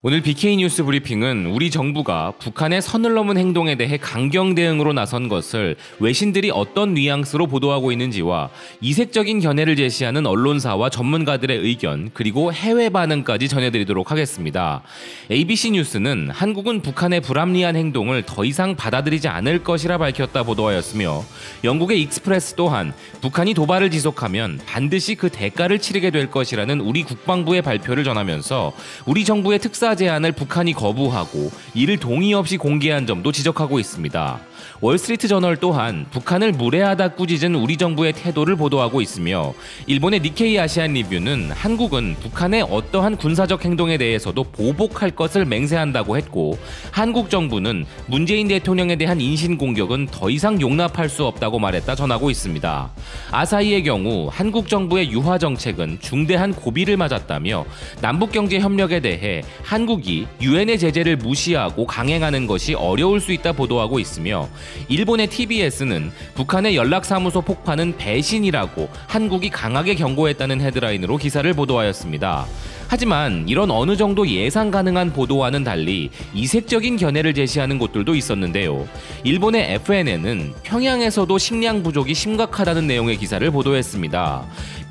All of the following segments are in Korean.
오늘 BK 뉴스 브리핑은 우리 정부가 북한의 선을 넘은 행동에 대해 강경 대응으로 나선 것을 외신들이 어떤 뉘앙스로 보도하고 있는지와 이색적인 견해를 제시하는 언론사와 전문가들의 의견, 그리고 해외 반응까지 전해드리도록 하겠습니다. ABC 뉴스는 한국은 북한의 불합리한 행동을 더 이상 받아들이지 않을 것이라 밝혔다 보도하였으며, 영국의 익스프레스 또한 북한이 도발을 지속하면 반드시 그 대가를 치르게 될 것이라는 우리 국방부의 발표를 전하면서 우리 정부의 특사 제안을 북한이 거부하고 이를 동의 없이 공개한 점도 지적하고 있습니다. 월스트리트 저널 또한 북한을 무례하다 꾸짖은 우리 정부의 태도를 보도하고 있으며, 일본의 니케이 아시안 리뷰는 한국은 북한의 어떠한 군사적 행동에 대해서도 보복할 것을 맹세한다고 했고, 한국 정부는 문재인 대통령에 대한 인신공격은 더 이상 용납할 수 없다고 말했다 전하고 있습니다. 아사히의 경우 한국 정부의 유화 정책은 중대한 고비를 맞았다며, 남북경제협력에 대해 한국이 유엔의 제재를 무시하고 강행하는 것이 어려울 수 있다 보도하고 있으며, 일본의 TBS는 북한의 연락사무소 폭파는 배신이라고 한국이 강하게 경고했다는 헤드라인으로 기사를 보도하였습니다. 하지만 이런 어느 정도 예상 가능한 보도와는 달리 이색적인 견해를 제시하는 곳들도 있었는데요. 일본의 FNN은 평양에서도 식량 부족이 심각하다는 내용의 기사를 보도했습니다.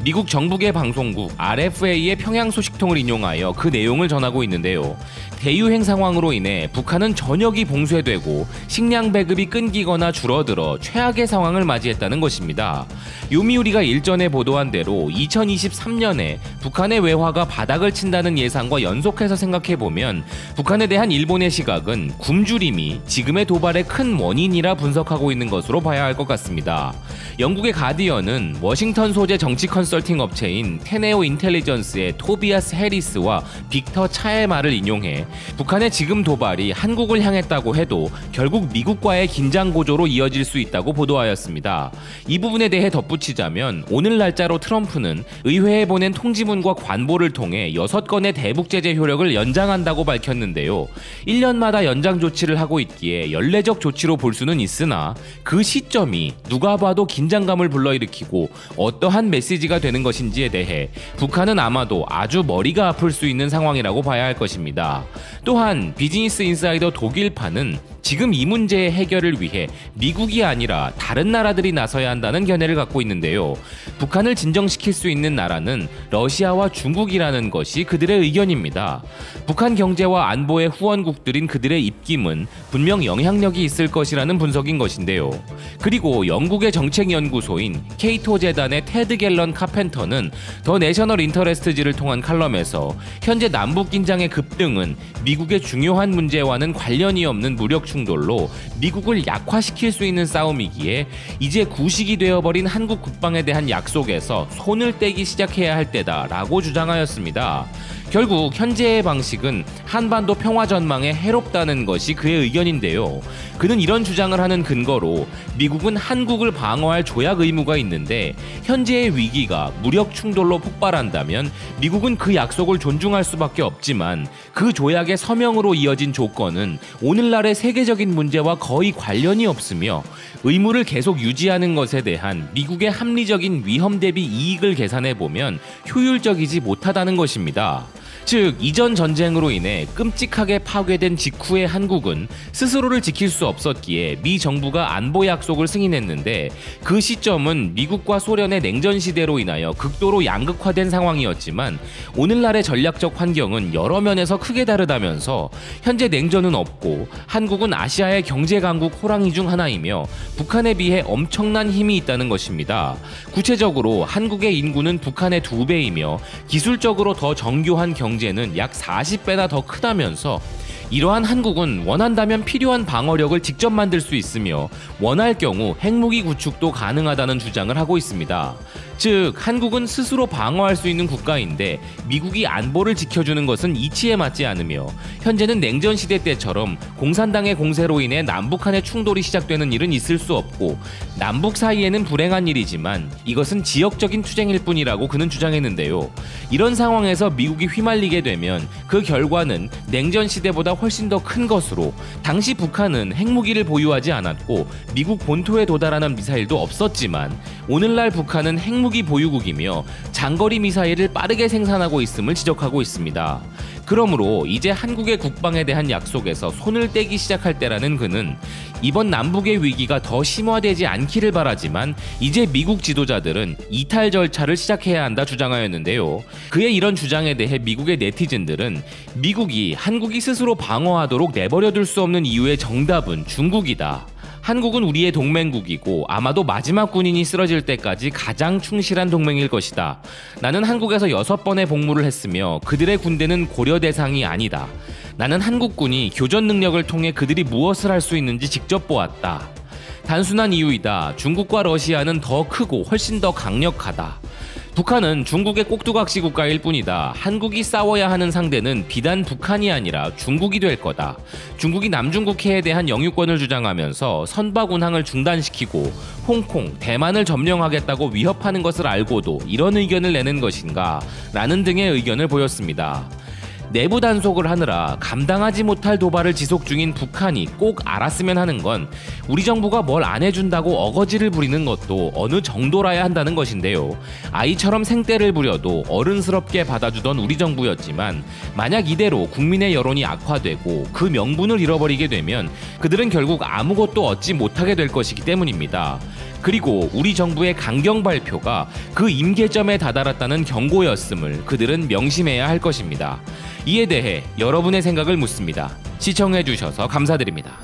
미국 정부계 방송국 RFA의 평양 소식통을 인용하여 그 내용을 전하고 있는데요. 대유행 상황으로 인해 북한은 전역이 봉쇄되고 식량 배급이 끊기거나 줄어들어 최악의 상황을 맞이했다는 것입니다. 요미우리가 일전에 보도한 대로 2023년에 북한의 외화가 바닥을 친다는 예상과 연속해서 생각해보면 북한에 대한 일본의 시각은 굶주림이 지금의 도발의 큰 원인이라 분석하고 있는 것으로 봐야 할 것 같습니다. 영국의 가디언은 워싱턴 소재 정치 컨설팅 업체인 테네오 인텔리전스의 토비아스 해리스와 빅터 차의 말을 인용해 북한의 지금 도발이 한국을 향했다고 해도 결국 미국과의 긴장 고조로 이어질 수 있다고 보도하였습니다. 이 부분에 대해 덧붙이자면, 오늘 날짜로 트럼프는 의회에 보낸 통지문과 관보를 통해 6건의 대북 제재 효력을 연장한다고 밝혔는데요. 1년마다 연장 조치를 하고 있기에 연례적 조치로 볼 수는 있으나 그 시점이 누가 봐도 긴장감을 불러일으키고 어떠한 메시지가 되는 것인지에 대해 북한은 아마도 아주 머리가 아플 수 있는 상황이라고 봐야 할 것입니다. 또한 비즈니스 인사이더 독일판은 지금 이 문제의 해결을 위해 미국이 아니라 다른 나라들이 나서야 한다는 견해를 갖고 있는데요. 북한을 진정시킬 수 있는 나라는 러시아와 중국이라는 것이 그들의 의견입니다. 북한 경제와 안보의 후원국들인 그들의 입김은 분명 영향력이 있을 것이라는 분석인 것인데요. 그리고 영국의 정책연구소인 케이토 재단의 테드 갤런 카펜터는 더 내셔널 인터레스트지를 통한 칼럼에서 현재 남북 긴장의 급등은 미국의 중요한 문제와는 관련이 없는 무력 충돌로 미국을 약화시킬 수 있는 싸움이기에 이제 구식이 되어버린 한국 국방에 대한 약속에서 손을 떼기 시작해야 할 때다라고 주장하였습니다. 결국 현재의 방식은 한반도 평화 전망에 해롭다는 것이 그의 의견인데요. 그는 이런 주장을 하는 근거로 미국은 한국을 방어할 조약 의무가 있는데, 현재의 위기가 무력 충돌로 폭발한다면 미국은 그 약속을 존중할 수밖에 없지만 그 조약의 서명으로 이어진 조건은 오늘날의 세계적인 문제와 거의 관련이 없으며, 의무를 계속 유지하는 것에 대한 미국의 합리적인 위험 대비 이익을 계산해보면 효율적이지 못하다는 것입니다. 즉, 이전 전쟁으로 인해 끔찍하게 파괴된 직후의 한국은 스스로를 지킬 수 없었기에 미 정부가 안보 약속을 승인했는데, 그 시점은 미국과 소련의 냉전 시대로 인하여 극도로 양극화된 상황이었지만 오늘날의 전략적 환경은 여러 면에서 크게 다르다면서 현재 냉전은 없고 한국은 아시아의 경제 강국 호랑이 중 하나이며 북한에 비해 엄청난 힘이 있다는 것입니다. 구체적으로 한국의 인구는 북한의 2배이며 기술적으로 더 정교한 경제는 약 40배나 더 크다면서, 이러한 한국은 원한다면 필요한 방어력을 직접 만들 수 있으며 원할 경우 핵무기 구축도 가능하다는 주장을 하고 있습니다. 즉, 한국은 스스로 방어할 수 있는 국가인데 미국이 안보를 지켜주는 것은 이치에 맞지 않으며, 현재는 냉전 시대 때처럼 공산당의 공세로 인해 남북 간의 충돌이 시작되는 일은 있을 수 없고, 남북 사이에는 불행한 일이지만 이것은 지역적인 투쟁일 뿐이라고 그는 주장했는데요. 이런 상황에서 미국이 휘말리게 되면 그 결과는 냉전 시대보다 훨씬 더 큰 것으로, 당시 북한은 핵무기를 보유하지 않았고 미국 본토에 도달하는 미사일도 없었지만 오늘날 북한은 핵무기 보유국이며 장거리 미사일을 빠르게 생산하고 있음을 지적하고 있습니다. 그러므로 이제 한국의 국방에 대한 약속에서 손을 떼기 시작할 때라는 그는 이번 남북의 위기가 더 심화되지 않기를 바라지만 이제 미국 지도자들은 이탈 절차를 시작해야 한다 주장하였는데요. 그의 이런 주장에 대해 미국의 네티즌들은 미국이 한국이 스스로 방어하도록 내버려둘 수 없는 이유의 정답은 중국이다. 한국은 우리의 동맹국이고 아마도 마지막 군인이 쓰러질 때까지 가장 충실한 동맹일 것이다. 나는 한국에서 6번의 복무를 했으며 그들의 군대는 고려 대상이 아니다. 나는 한국군이 교전 능력을 통해 그들이 무엇을 할 수 있는지 직접 보았다. 단순한 이유이다. 중국과 러시아는 더 크고 훨씬 더 강력하다. 북한은 중국의 꼭두각시 국가일 뿐이다. 한국이 싸워야 하는 상대는 비단 북한이 아니라 중국이 될 거다. 중국이 남중국해에 대한 영유권을 주장하면서 선박 운항을 중단시키고 홍콩, 대만을 점령하겠다고 위협하는 것을 알고도 이런 의견을 내는 것인가? 라는 등의 의견을 보였습니다. 내부 단속을 하느라 감당하지 못할 도발을 지속 중인 북한이 꼭 알았으면 하는 건 우리 정부가 뭘 안 해준다고 어거지를 부리는 것도 어느 정도라야 한다는 것인데요. 아이처럼 생떼를 부려도 어른스럽게 받아주던 우리 정부였지만 만약 이대로 국민의 여론이 악화되고 그 명분을 잃어버리게 되면 그들은 결국 아무것도 얻지 못하게 될 것이기 때문입니다. 그리고 우리 정부의 강경 발표가 그 임계점에 다다랐다는 경고였음을 그들은 명심해야 할 것입니다. 이에 대해 여러분의 생각을 묻습니다. 시청해주셔서 감사드립니다.